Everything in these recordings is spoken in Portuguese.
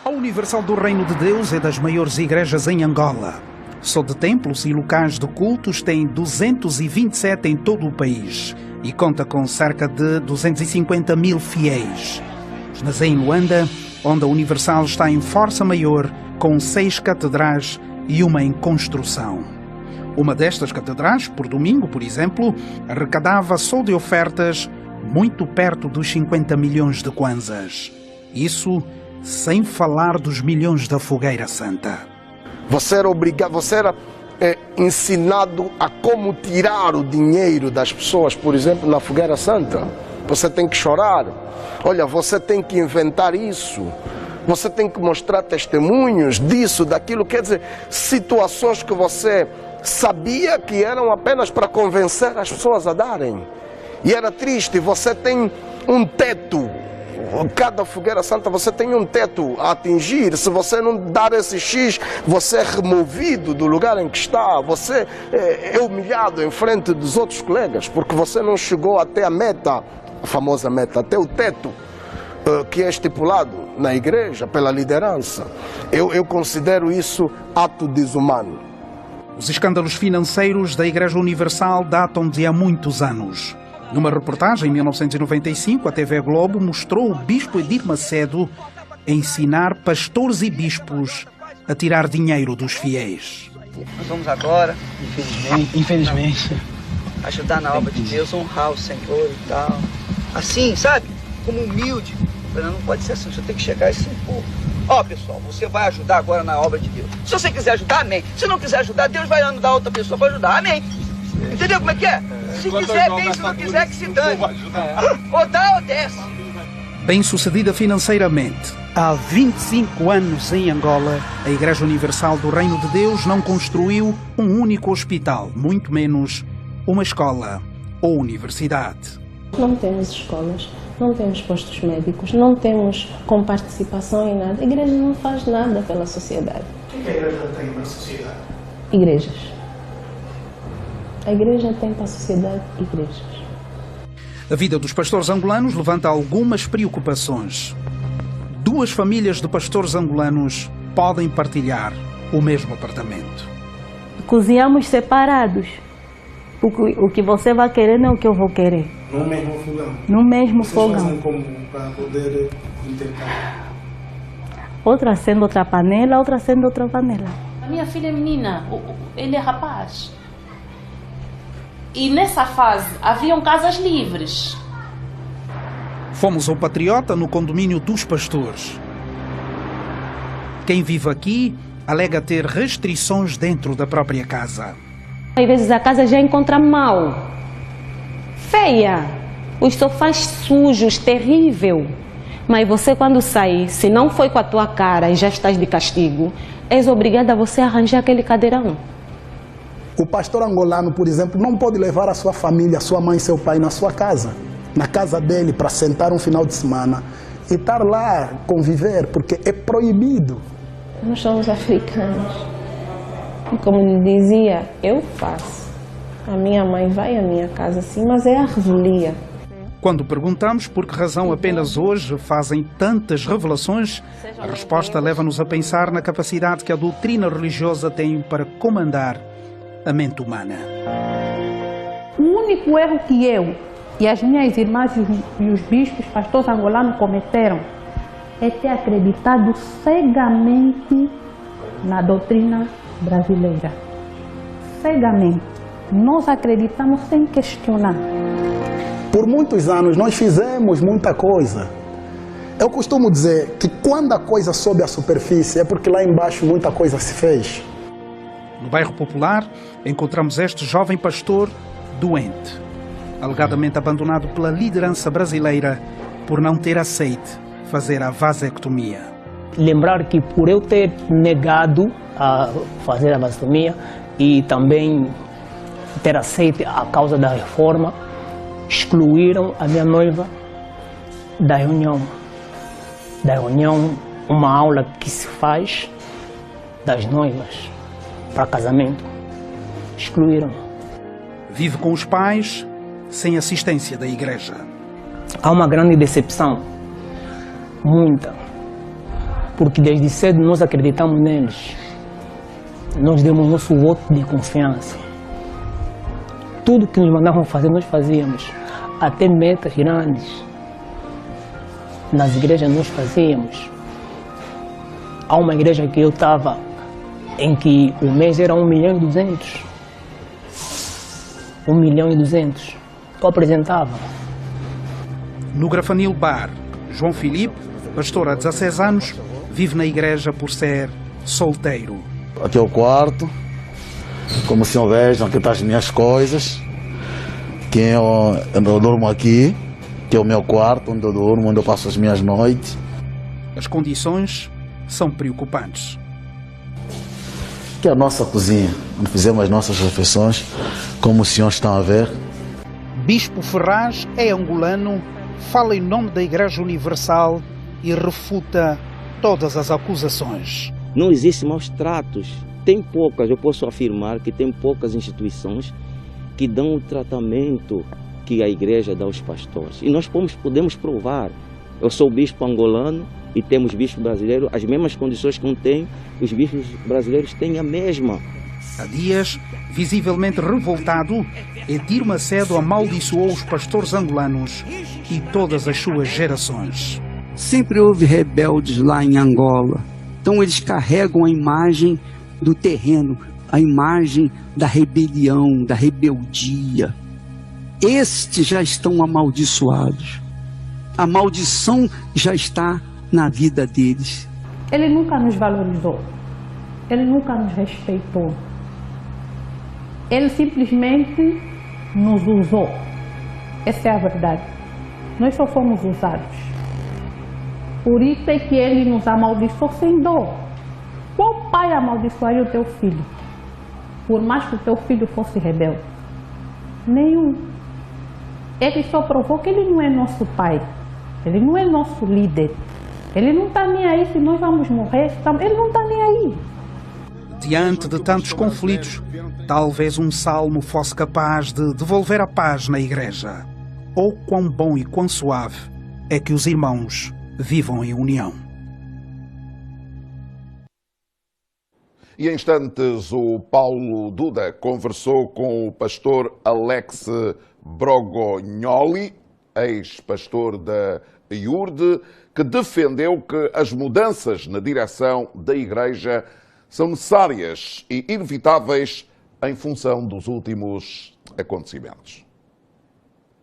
A Universal do Reino de Deus é das maiores igrejas em Angola. Só de templos e locais de cultos tem 227 em todo o país e conta com cerca de 250 mil fiéis. Mas em Luanda, onde a Universal está em força maior, com 6 catedrais e uma em construção. Uma destas catedrais, por domingo, por exemplo, arrecadava só de ofertas muito perto dos 50 milhões de kwanzas. Isso sem falar dos milhões da Fogueira Santa. Você era obrigado, você era ensinado a como tirar o dinheiro das pessoas, por exemplo, na Fogueira Santa. Você tem que chorar. Olha, você tem que inventar isso. Você tem que mostrar testemunhos disso, daquilo. Quer dizer, situações que você sabia que eram apenas para convencer as pessoas a darem. E era triste, você tem um teto. Cada Fogueira Santa você tem um teto a atingir. Se você não dar esse X, você é removido do lugar em que está. Você é humilhado em frente dos outros colegas, porque você não chegou até a meta, a famosa meta, até o teto que é estipulado na igreja pela liderança. Eu considero isso ato desumano. Os escândalos financeiros da Igreja Universal datam de há muitos anos. Numa reportagem em 1995, a TV Globo mostrou o bispo Edir Macedo a ensinar pastores e bispos a tirar dinheiro dos fiéis. Nós vamos agora, infelizmente, ajudar na obra de Deus, honrar o Senhor e tal. Assim, sabe? Como humilde. Não pode ser assim, você tem que chegar e se impor. Ó, pessoal, você vai ajudar agora na obra de Deus. Se você quiser ajudar, amém. Se não quiser ajudar, Deus vai dar outra pessoa para ajudar, amém. Entendeu como é que é? Se quiser, bem, se não quiser, que se dane. Ou dá ou desce. Bem-sucedida financeiramente, há 25 anos em Angola, a Igreja Universal do Reino de Deus não construiu um único hospital, muito menos uma escola ou universidade. Não temos escolas, não temos postos médicos, não temos com participação em nada. A igreja não faz nada pela sociedade. O que a igreja tem para a sociedade? Igrejas. A igreja tem para a sociedade igrejas. A vida dos pastores angolanos levanta algumas preocupações. 2 famílias de pastores angolanos podem partilhar o mesmo apartamento. Cozinhamos separados. O que você vai querer não é o que eu vou querer. No mesmo fogão? No mesmo fogão. Vocês fazem como para poder intentar? Outra acende outra panela, outra acende outra panela. A minha filha é menina, ele é rapaz. E nessa fase haviam casas livres. Fomos ao Patriota no condomínio dos pastores. Quem vive aqui alega ter restrições dentro da própria casa. Às vezes a casa já encontra mal, feia, os sofás sujos, terrível. Mas você quando sair, se não foi com a tua cara e já estás de castigo, és obrigada a você arranjar aquele cadeirão. O pastor angolano, por exemplo, não pode levar a sua família, sua mãe e seu pai na sua casa, na casa dele, para sentar um final de semana e estar lá, conviver, porque é proibido. Nós somos africanos. E como lhe dizia, eu faço. A minha mãe vai à minha casa sim, mas é a revelia. Quando perguntamos por que razão apenas hoje fazem tantas revelações, a resposta leva-nos a pensar na capacidade que a doutrina religiosa tem para comandar a mente humana. O único erro que eu e as minhas irmãs e os bispos, pastores angolanos cometeram é ter acreditado cegamente na doutrina brasileira. Cegamente. Nós acreditamos sem questionar. Por muitos anos nós fizemos muita coisa. Eu costumo dizer que quando a coisa sobe a superfície é porque lá embaixo muita coisa se fez. No bairro Popular, encontramos este jovem pastor doente, alegadamente abandonado pela liderança brasileira por não ter aceito fazer a vasectomia. Lembrar que por eu ter negado a fazer a vasectomia e também ter aceito a causa da reforma, excluíram a minha noiva da reunião. Uma aula que se faz das noivas para casamento. Excluíram. Vive com os pais sem assistência da igreja. Há uma grande decepção. Muita. porque desde cedo nós acreditamos neles. Nós demos nosso voto de confiança. Tudo que nos mandavam fazer, nós fazíamos. Até metas grandes. Nas igrejas nós fazíamos. Há uma igreja que eu estava, em que o mês era 1.200.000. 1.200.000. Eu apresentava. No Grafanil Bar, João Filipe, pastor há 16 anos, vive na igreja por ser solteiro. Aqui é o quarto, como o senhor vejam, aqui estão as minhas coisas, que eu durmo aqui, que é o meu quarto, onde eu durmo, onde eu passo as minhas noites. As condições são preocupantes. Aqui é a nossa cozinha, onde fizemos as nossas refeições, como os senhores estão a ver. Bispo Ferraz é angolano, fala em nome da Igreja Universal e refuta todas as acusações. Não existem maus tratos. Tem poucas, eu posso afirmar que tem poucas instituições que dão o tratamento que a igreja dá aos pastores. E nós podemos provar. Eu sou bispo angolano e temos bispo brasileiro, as mesmas condições que não tem, os bispos brasileiros têm a mesma. Há dias, visivelmente revoltado, Edir Macedo amaldiçoou os pastores angolanos e todas as suas gerações. Sempre houve rebeldes lá em Angola. Então eles carregam a imagem do terreno, a imagem da rebelião, da rebeldia. Estes já estão amaldiçoados. A maldição já está na vida deles. Ele nunca nos valorizou. Ele nunca nos respeitou. Ele simplesmente nos usou. Essa é a verdade. Nós só fomos usados. Por isso é que ele nos amaldiçoou sem dor. Qual pai amaldiçoaria o teu filho? Por mais que o teu filho fosse rebelde? Nenhum. Ele só provou que ele não é nosso pai. Ele não é nosso líder. Ele não está nem aí se nós vamos morrer. Ele não está nem aí. Diante de tantos conflitos, talvez um salmo fosse capaz de devolver a paz na igreja. Ou quão bom e quão suave é que os irmãos vivam em união. E em instantes o Paulo Duda conversou com o pastor Alex Brogognoli, ex-pastor da IURD, que defendeu que as mudanças na direção da Igreja são necessárias e inevitáveis em função dos últimos acontecimentos.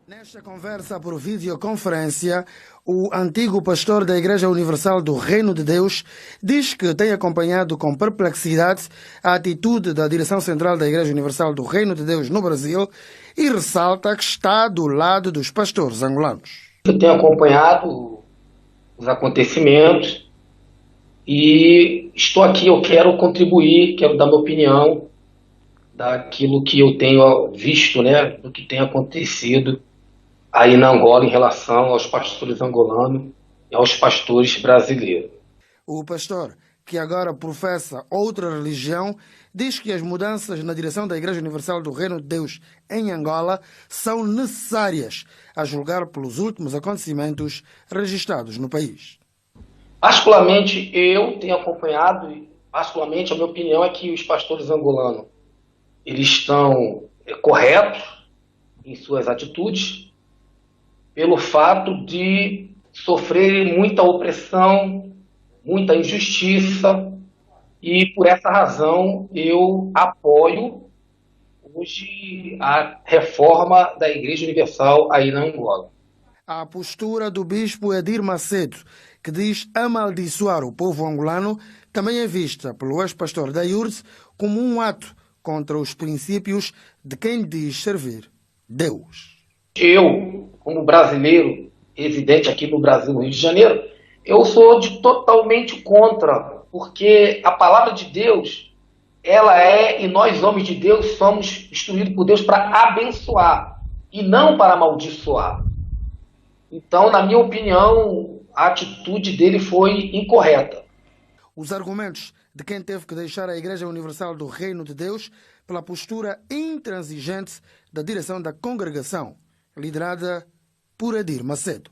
Nesta conversa por videoconferência, o antigo pastor da Igreja Universal do Reino de Deus diz que tem acompanhado com perplexidade a atitude da direção central da Igreja Universal do Reino de Deus no Brasil e ressalta que está do lado dos pastores angolanos. Eu tenho acompanhado os acontecimentos e estou aqui, eu quero contribuir, quero dar minha opinião daquilo que eu tenho visto, né, do que tem acontecido aí na Angola em relação aos pastores angolanos e aos pastores brasileiros. O pastor, que agora professa outra religião, diz que as mudanças na direção da Igreja Universal do Reino de Deus em Angola são necessárias, a julgar pelos últimos acontecimentos registrados no país. Particularmente eu tenho acompanhado, particularmente a minha opinião é que os pastores angolanos eles estão corretos em suas atitudes, pelo fato de sofrerem muita opressão, muita injustiça, e por essa razão eu apoio hoje a reforma da Igreja Universal aí na Angola. A postura do bispo Edir Macedo, que diz amaldiçoar o povo angolano, também é vista pelo ex-pastor da IURD como um ato contra os princípios de quem diz servir Deus. Eu, como brasileiro, residente aqui no Brasil, no Rio de Janeiro, eu sou totalmente contra, porque a palavra de Deus, ela é, e nós, homens de Deus, somos instruídos por Deus para abençoar e não para amaldiçoar. Então, na minha opinião, a atitude dele foi incorreta. Os argumentos de quem teve que deixar a Igreja Universal do Reino de Deus pela postura intransigente da direção da congregação, liderada por Edir Macedo.